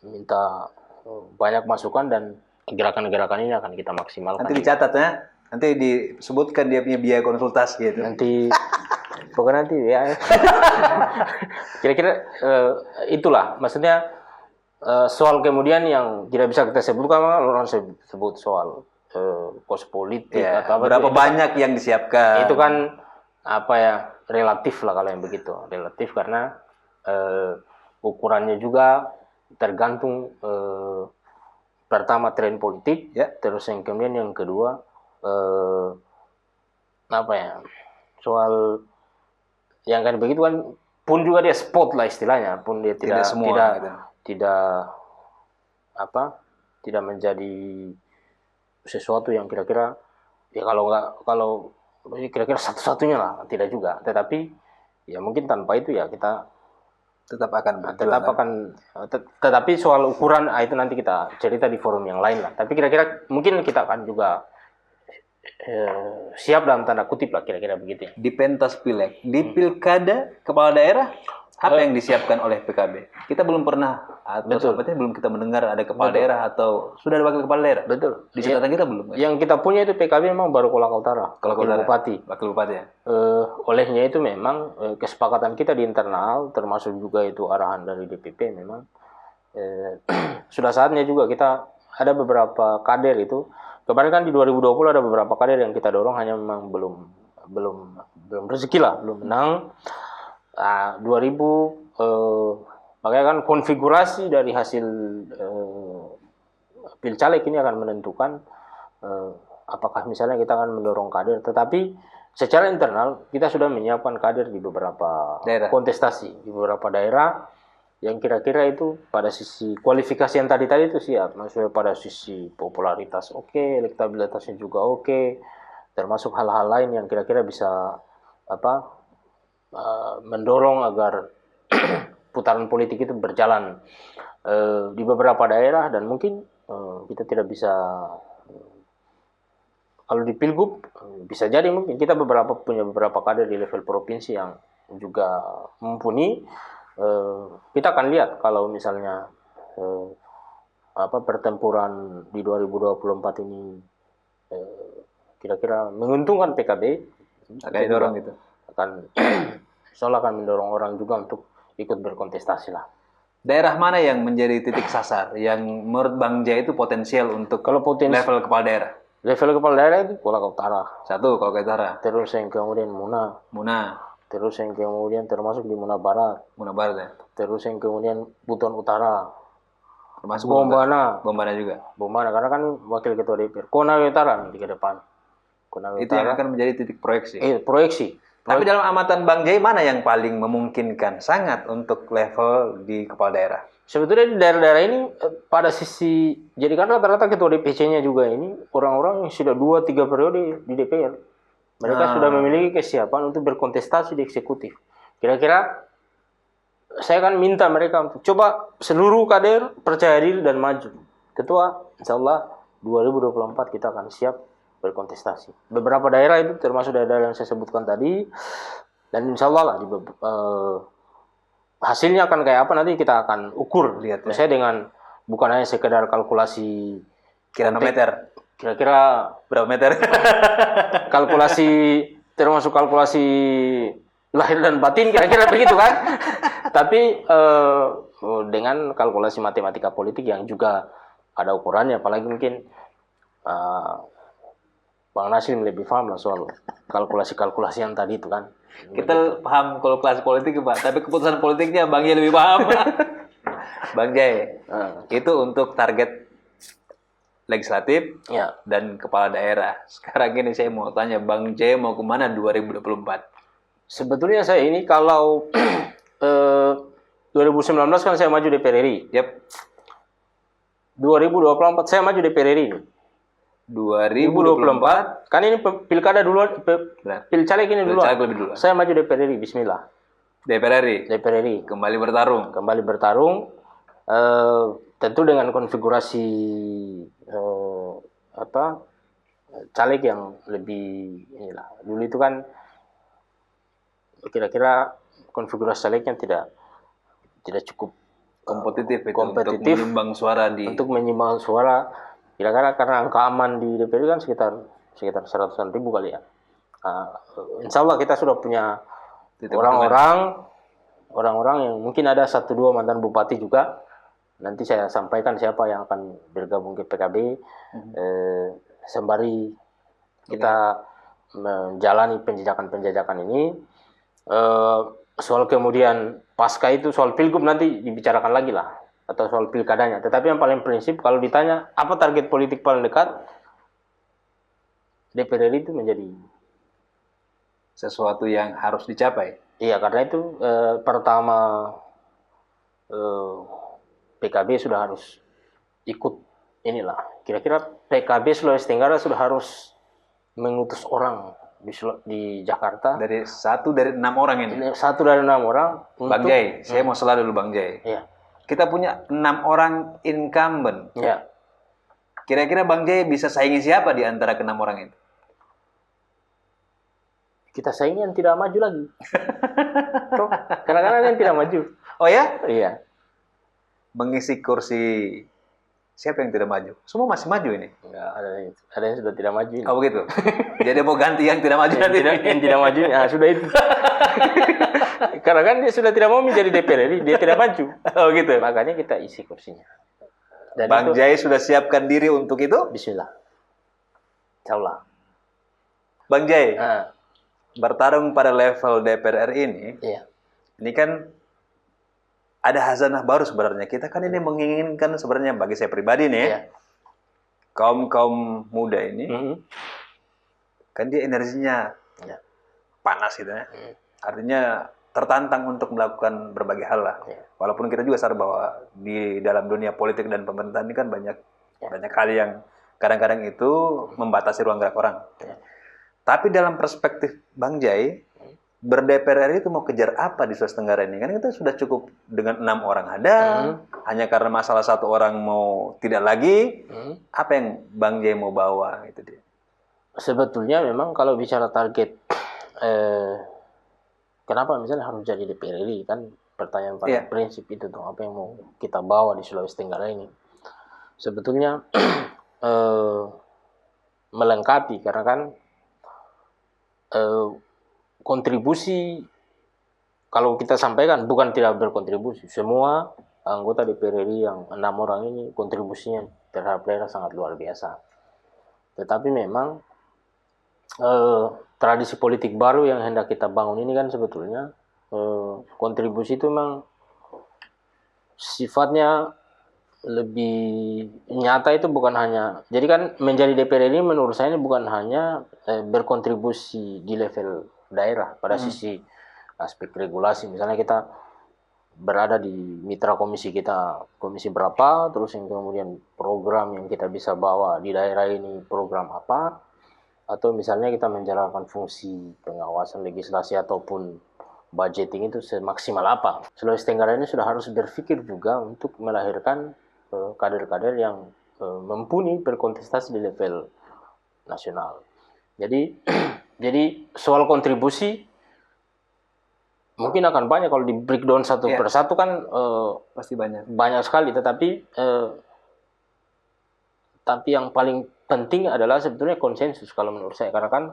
minta banyak masukan, dan gerakan-gerakan ini akan kita maksimalkan. Nanti dicatat ya, nanti disebutkan dia punya biaya konsultasi gitu. Pokoknya nanti ya. Kira-kira itulah maksudnya. Soal kemudian yang tidak bisa kita sebutkan, orang sebut soal kos politik atau apa. Berapa banyak yang disiapkan? Itu kan relatif lah kalau yang begitu. Relatif karena ukurannya juga tergantung pertama tren politik, terus yang kemudian yang kedua soal yang kan begitu kan, pun juga dia spot lah istilahnya, pun dia tidak menjadi sesuatu yang kira-kira ya kalau kira-kira satu-satunya lah, tidak juga. Tetapi ya mungkin tanpa itu ya kita tetap akan tetapi soal ukuran itu nanti kita cerita di forum yang lain lah. Tapi kira-kira mungkin kita akan juga siap dalam tanda kutip lah, kira-kira begitu ya. Di pentas pileg, di pilkada kepala daerah Apa yang disiapkan oleh PKB? Kita belum pernah, atau sampai belum kita mendengar ada kepala daerah atau sudah ada wakil kepala daerah. Betul. Di catatan kita belum. Kan? Yang kita punya itu PKB memang baru Kolaka Utara, wakil bupati. Wakil bupati ya. Olehnya itu memang kesepakatan kita di internal, termasuk juga itu arahan dari DPP memang sudah saatnya juga kita ada beberapa kader itu. Kemarin kan di 2020 ada beberapa kader yang kita dorong, hanya memang belum rezeki lah, belum menang. 2000 makanya kan konfigurasi dari hasil pilcaleg ini akan menentukan apakah misalnya kita akan mendorong kader, tetapi secara internal kita sudah menyiapkan kader di beberapa kontestasi di beberapa daerah yang kira-kira itu pada sisi kualifikasi yang tadi itu siap, maksudnya pada sisi popularitas oke, elektabilitasnya juga oke, termasuk hal-hal lain yang kira-kira bisa mendorong agar putaran politik itu berjalan di beberapa daerah. Dan mungkin kita tidak bisa, kalau di Pilgub bisa jadi mungkin kita punya beberapa kader di level provinsi yang juga mumpuni. Kita akan lihat kalau misalnya pertempuran di 2024 ini kira-kira menguntungkan PKB, akan didorong gitu. Soalnya akan mendorong orang juga untuk ikut berkontestasi lah. Daerah mana yang menjadi titik sasar yang menurut Bang Jai itu potensial untuk level kepala daerah? Level kepala daerah itu Kolaka Utara. Satu Kolaka Utara. Terus yang kemudian Muna. Terus yang kemudian termasuk di Muna Barat. Ya. Terus yang kemudian Buton Utara. Termasuk Bombana juga. Bombana karena kan wakil ketua DPR. Konawe Utara nanti ke depan. Itu yang akan menjadi titik proyeksi. Proyeksi. Tapi dalam amatan Bang Jai mana yang paling memungkinkan sangat untuk level di kepala daerah? Sebetulnya di daerah-daerah ini pada sisi, jadi kan rata-rata ketua DPC-nya juga ini orang-orang yang sudah 2-3 periode di DPR. Mereka sudah memiliki kesiapan untuk berkontestasi di eksekutif. Kira-kira saya akan minta mereka untuk coba seluruh kader percaya diri dan maju. Ketua, insya Allah 2024 kita akan siap berkontestasi. Beberapa daerah itu termasuk daerah yang saya sebutkan tadi, dan insya Allah lah hasilnya akan kayak apa nanti kita akan ukur. Lihat ya. Saya dengan bukan hanya sekedar kalkulasi kira meter, kira-kira berapa meter, kalkulasi termasuk kalkulasi lahir dan batin kira-kira begitu kan. Tapi dengan kalkulasi matematika politik yang juga ada ukurannya, apalagi mungkin Bang Naslim lebih paham lah soal kalkulasi-kalkulasi yang tadi itu kan. Kita paham kalkulasi politik Pak, tapi keputusan politiknya Bang Jai lebih paham. Bang Jai, itu untuk target legislatif dan kepala daerah. Sekarang ini saya mau tanya, Bang Jai mau kemana 2024? Sebetulnya saya ini kalau 2019 kan saya maju DPR RI. 2024 saya maju DPR RI. 2024 kan ini pilkada dulu, pilcaleg ini dulu. Saya maju DPR RI, bismillah. DPR RI kembali bertarung, tentu dengan konfigurasi caleg yang lebih inilah. Dulu itu kan kira-kira konfigurasi calegnya tidak cukup kompetitif untuk menyumbang suara kira-kira karena angka aman di DPR kan sekitar 100-an ribu kali ya. Insya Allah kita sudah punya orang-orang yang mungkin ada 1-2 mantan bupati juga. Nanti saya sampaikan siapa yang akan bergabung ke PKB. Sembari kita menjalani penjajakan ini. Soal kemudian pasca itu soal pilgub nanti dibicarakan lagi lah. Atau soal pilkadanya. Tetapi yang paling prinsip kalau ditanya apa target politik paling dekat, DPR RI itu menjadi sesuatu yang harus dicapai. Iya, karena itu pertama PKB sudah harus ikut inilah. Kira-kira PKB Sulawesi Tenggara sudah harus mengutus orang di Jakarta. Dari 1 dari 6 orang ini. 1 dari 6 orang. Bang Jai, saya mau sela dulu Bang Jai. Iya. Kita punya 6 orang incumbent. Ya. Kira-kira Bang Jai bisa saingi siapa di antara ke-6 orang itu? kita saingi yang tidak maju lagi. Toh, kadang-kadang yang tidak maju. Oh ya? Iya. Mengisi kursi siapa yang tidak maju? Semua masih maju ini. Enggak, ada yang sudah tidak maju. Oh begitu. Jadi mau ganti yang tidak maju nanti. Yang tidak maju, nah, sudah itu. Karena kan dia sudah tidak mau menjadi DPR RI, dia tidak maju. Oh gitu. Makanya kita isi kursinya. Dan Bang itu, Jai sudah siapkan diri untuk itu? Bismillah. Insyaallah. Bang Jai, Nah, bertarung pada level DPR RI ini, iya. ini kan ada hazanah baru sebenarnya. Kita kan ini menginginkan sebenarnya bagi saya pribadi nih, Iya. kaum muda ini, Mhm. kan dia energinya Iya. panas gitu ya. Artinya tertantang untuk melakukan berbagai hal lah. Iya. Walaupun kita juga sadar bahwa di dalam dunia politik dan pemerintahan ini kan banyak hal yang kadang-kadang itu membatasi ruang gerak orang. Iya. Tapi dalam perspektif Bang Jai, ber-DPR RI itu mau kejar apa di Sulawesi Tenggara ini? Kan kita sudah cukup dengan 6 orang ada, hanya karena masalah satu orang mau tidak lagi. Apa yang Bang Jai mau bawa itu dia? Sebetulnya memang kalau bicara target, kenapa misalnya harus jadi DPR RI, kan pertanyaan paling prinsip itu tuh, apa yang mau kita bawa di Sulawesi Tenggara ini? Sebetulnya melengkapi, karena kan kontribusi, kalau kita sampaikan bukan tidak berkontribusi, semua anggota DPR RI yang 6 orang ini kontribusinya terhadap daerah sangat luar biasa. Tetapi memang tradisi politik baru yang hendak kita bangun ini kan sebetulnya kontribusi itu memang sifatnya lebih nyata, itu bukan hanya, jadi kan menjadi DPR ini menurut saya ini bukan hanya berkontribusi di level daerah pada sisi aspek regulasi. Misalnya kita berada di mitra komisi kita, komisi berapa, terus yang kemudian program yang kita bisa bawa di daerah ini program apa, atau misalnya kita menjalankan fungsi pengawasan legislasi ataupun budgeting itu semaksimal apa. Sulawesi Tenggara ini sudah harus berpikir juga untuk melahirkan kader-kader yang mumpuni berkontestasi di level nasional. Jadi soal kontribusi mungkin akan banyak kalau di breakdown satu persatu kan Pasti banyak. Banyak sekali, tetapi yang paling penting adalah sebetulnya konsensus kalau menurut saya, karena kan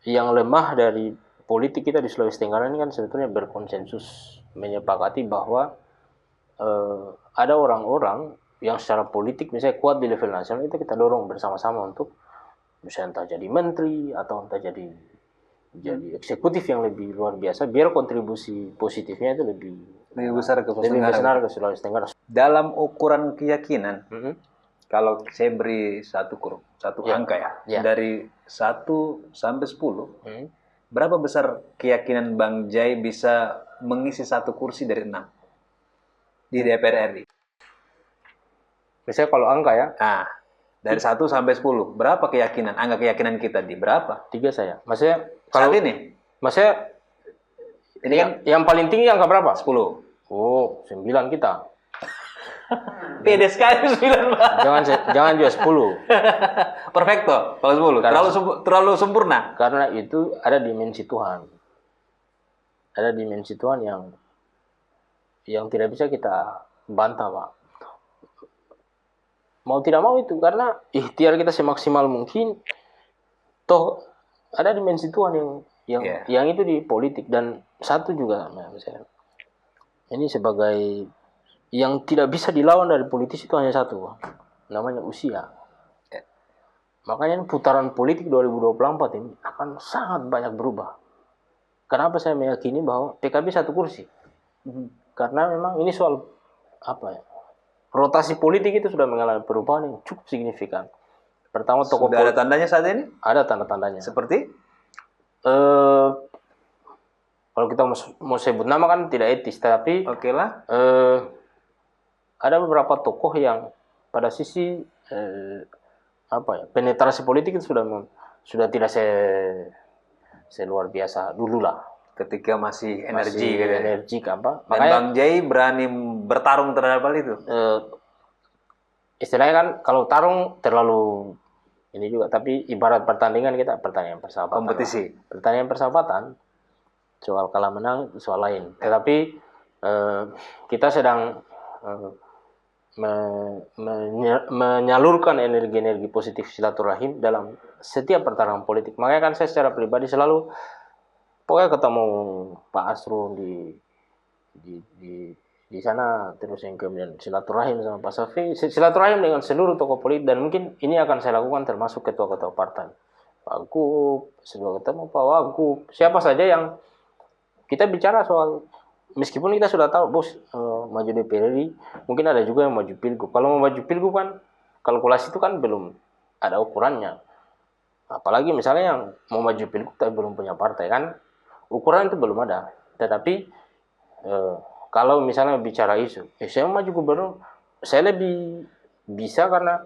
yang lemah dari politik kita di Sulawesi Tenggara ini kan sebetulnya berkonsensus, menyepakati bahwa ada orang-orang yang secara politik misalnya kuat di level nasional, itu kita dorong bersama-sama untuk misalnya entah jadi menteri atau entah jadi eksekutif yang lebih luar biasa, biar kontribusi positifnya itu lebih besar ke Sulawesi Tenggara. Dalam ukuran keyakinan, kalau saya beri satu angka ya, dari 1 sampai 10, berapa besar keyakinan Bang Jai bisa mengisi satu kursi dari 6 di DPR RI? Misalnya kalau angka ya, dari 1 sampai 10, berapa keyakinan? Angka keyakinan kita di berapa? 3 saya. Maksudnya Saat ini? Maksudnya Ini kan yang paling tinggi angka berapa? 10. Oh, 9 kita. Pede sekali 9, Pak. Jangan juga 10. Perfecto kalau 10. Terlalu sempurna. Karena itu ada dimensi Tuhan. Ada dimensi Tuhan yang tidak bisa kita bantah, Pak. Mau tidak mau itu, karena ikhtiar kita semaksimal mungkin, toh ada dimensi Tuhan yang itu di politik. Dan satu juga, misalnya, ini sebagai yang tidak bisa dilawan dari politis itu hanya satu, namanya usia. Makanya putaran politik 2024 ini akan sangat banyak berubah. Kenapa saya meyakini bahwa PKB 1 kursi? Karena memang ini soal rotasi politik itu sudah mengalami perubahan yang cukup signifikan. Pertama, sudah ada tandanya saat ini? Ada tanda-tandanya. Seperti? Kalau kita mau sebut nama kan tidak etis, tapi Oke lah. ada beberapa tokoh yang pada sisi penetrasi politik itu sudah tidak luar biasa dulu lah. Ketika masih energi apa? Dan Bang Jai berani bertarung terhadap hal itu. Istilahnya kan kalau tarung terlalu Ini juga, tapi ibarat pertandingan kita, pertandingan persahabatan. Kompetisi. Pertandingan persahabatan, soal kalah menang itu soal lain. Tetapi kita sedang menyalurkan energi-energi positif silaturahim dalam setiap pertarungan politik. Makanya kan saya secara pribadi selalu pokoknya ketemu Pak Asrul di sana, terus yang kemudian silaturahim sama Pak Safi, silaturahim dengan seluruh tokoh politik, dan mungkin ini akan saya lakukan termasuk ketua-ketua partai, Pak Gup, sebelum ketemu Pak Wagub, siapa saja yang kita bicara soal, meskipun kita sudah tahu bos maju DPR RI, mungkin ada juga yang maju pilgub. Kalau mau maju pilgub kan kalkulasi itu kan belum ada ukurannya, apalagi misalnya yang mau maju pilgub tapi belum punya partai kan, ukuran itu belum ada. Tetapi kalau misalnya bicara isu, saya mau maju gubernur, saya lebih bisa karena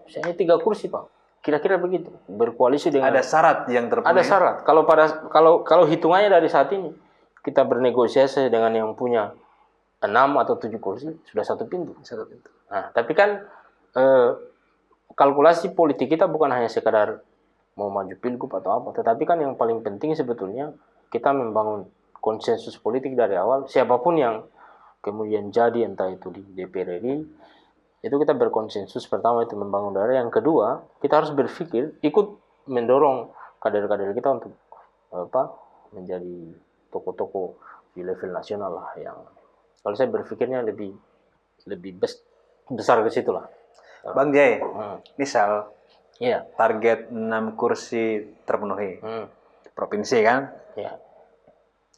saya 3 kursi Pak. Kira-kira begitu. Berkoalisi dengan ada syarat yang terpenuhi. Ada syarat. Kalau hitungannya dari saat ini kita bernegosiasi dengan yang punya 6 atau 7 kursi, sudah 1 pintu. Nah, tapi kan kalkulasi politik kita bukan hanya sekadar mau maju pilgub atau apa, tetapi kan yang paling penting sebetulnya kita membangun konsensus politik dari awal. Siapapun yang kemudian jadi, entah itu di DPR RI, itu kita berkonsensus. Pertama itu membangun daerah, yang kedua kita harus berpikir ikut mendorong kader-kader kita untuk menjadi tokoh-tokoh di level nasional lah, yang kalau saya berpikirnya lebih besar ke situ lah. Bang Jai, misal Iya. target 6 kursi terpenuhi provinsi kan, Ya.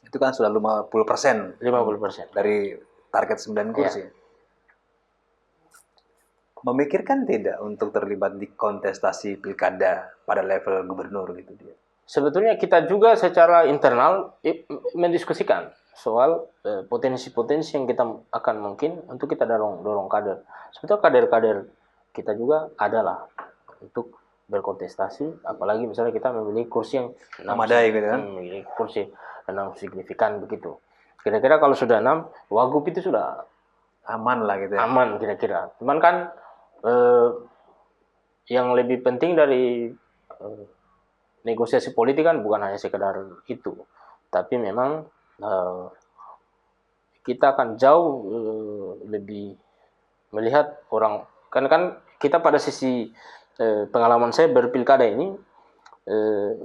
itu kan sudah 50% 50%. dari target 9 kursi. Memikirkan tidak untuk terlibat di kontestasi pilkada pada level gubernur gitu dia? Sebetulnya kita juga secara internal mendiskusikan soal potensi-potensi yang kita akan mungkin untuk kita dorong kader. Sebetulnya kader-kader kita juga adalah untuk berkontestasi, apalagi misalnya kita memiliki kursi yang memadai gitu kan, memiliki kursi 6 signifikan begitu. Kira-kira kalau sudah 6, Wagub itu sudah aman lah gitu ya. Aman kira-kira. Cuman kan yang lebih penting dari negosiasi politik kan bukan hanya sekedar itu, tapi memang kita akan jauh lebih melihat orang, kan kita pada sisi pengalaman saya berpilkada ini,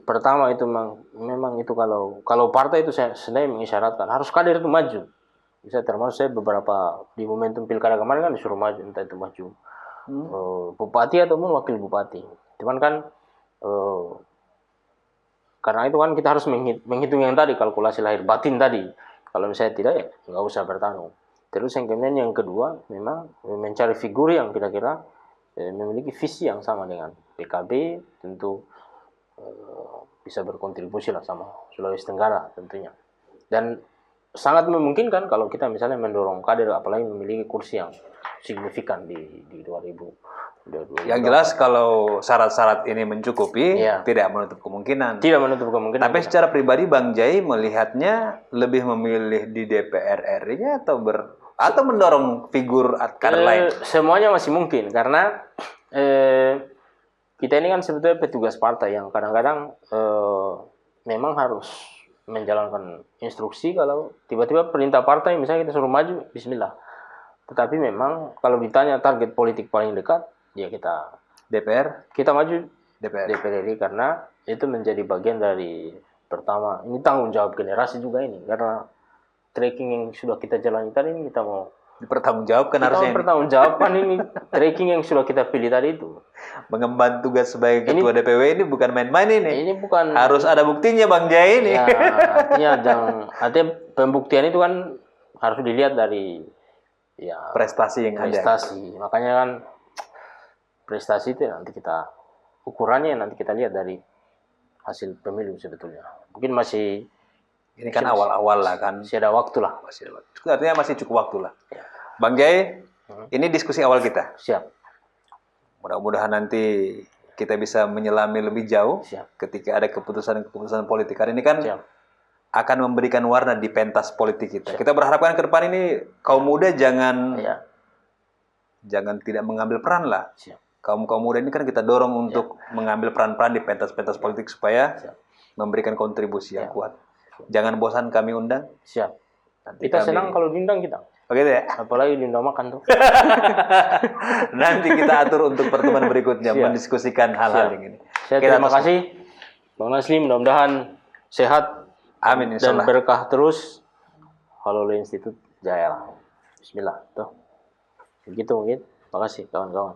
pertama itu memang itu kalau partai itu saya sebenarnya mengisyaratkan harus kader itu maju. Bisa termasuk saya beberapa di momentum pilkada kemarin kan disuruh maju, entah itu maju bupati ataupun wakil bupati. Cuman kan karena itu kan kita harus menghitung yang tadi, kalkulasi lahir batin tadi. Kalau misalnya tidak, ya nggak usah bertarung. Terus yang kemudian yang kedua, memang mencari figur yang kira-kira memiliki visi yang sama dengan PKB, tentu bisa berkontribusi lah sama Sulawesi Tenggara tentunya. Dan sangat memungkinkan kalau kita misalnya mendorong kader, apalagi memiliki kursi yang signifikan di 2022. Yang jelas kalau syarat-syarat ini mencukupi, Iya. tidak menutup kemungkinan. Tidak menutup kemungkinan. Tapi secara pribadi Bang Jai melihatnya lebih memilih di DPR RI-nya atau mendorong figur kader lain? Semuanya masih mungkin, karena kita ini kan sebetulnya petugas partai yang kadang-kadang memang harus menjalankan instruksi. Kalau tiba-tiba perintah partai misalnya kita suruh maju, bismillah. Tetapi memang kalau ditanya target politik paling dekat, ya kita maju DPR RI, karena itu menjadi bagian dari, pertama ini tanggung jawab generasi juga ini, karena tracking yang sudah kita jalani tadi ini kita mau dipertanggungjawabkan, harusnya pertanggungjawabkan ini tracking yang sudah kita pilih tadi itu. Mengemban tugas sebagai ketua DPW ini bukan main-main ini. Ini bukan, harus ada buktinya Bang Jai ini. Ya, artinya pembuktian itu kan harus dilihat dari prestasi yang ada. Makanya kan prestasi itu nanti ukurannya nanti kita lihat dari hasil pemilu sebetulnya. Mungkin masih ini kan awal-awal lah kan. Masih ada waktu lah. Artinya masih cukup waktu lah. Ya. Bang Jai, ini diskusi awal kita. Siap. Mudah-mudahan nanti kita bisa menyelami lebih jauh. Siap. Ketika ada keputusan politik. Hari ini kan Siap. akan memberikan warna di pentas politik kita. Siap. Kita berharapkan ke depan ini kaum muda jangan tidak mengambil peran lah. Siap. kaum muda ini kan kita dorong untuk mengambil peran-peran di pentas-pentas politik supaya memberikan kontribusi yang kuat. Jangan bosan kami undang. Siap. Nanti Kita kami- senang kalau diundang kita. Oke deh. Apalagi diundang makan tuh. Nanti kita atur untuk pertemuan berikutnya Siap. mendiskusikan hal-hal Siap. yang ini. Saya Kita terima atas- kasih Bang Nasli, mudah-mudahan sehat Amin dan insyaallah. berkah terus. Halolo Institut Jaya lah. Bismillah. Tuh. Begitu mungkin. Terima kasih kawan-kawan.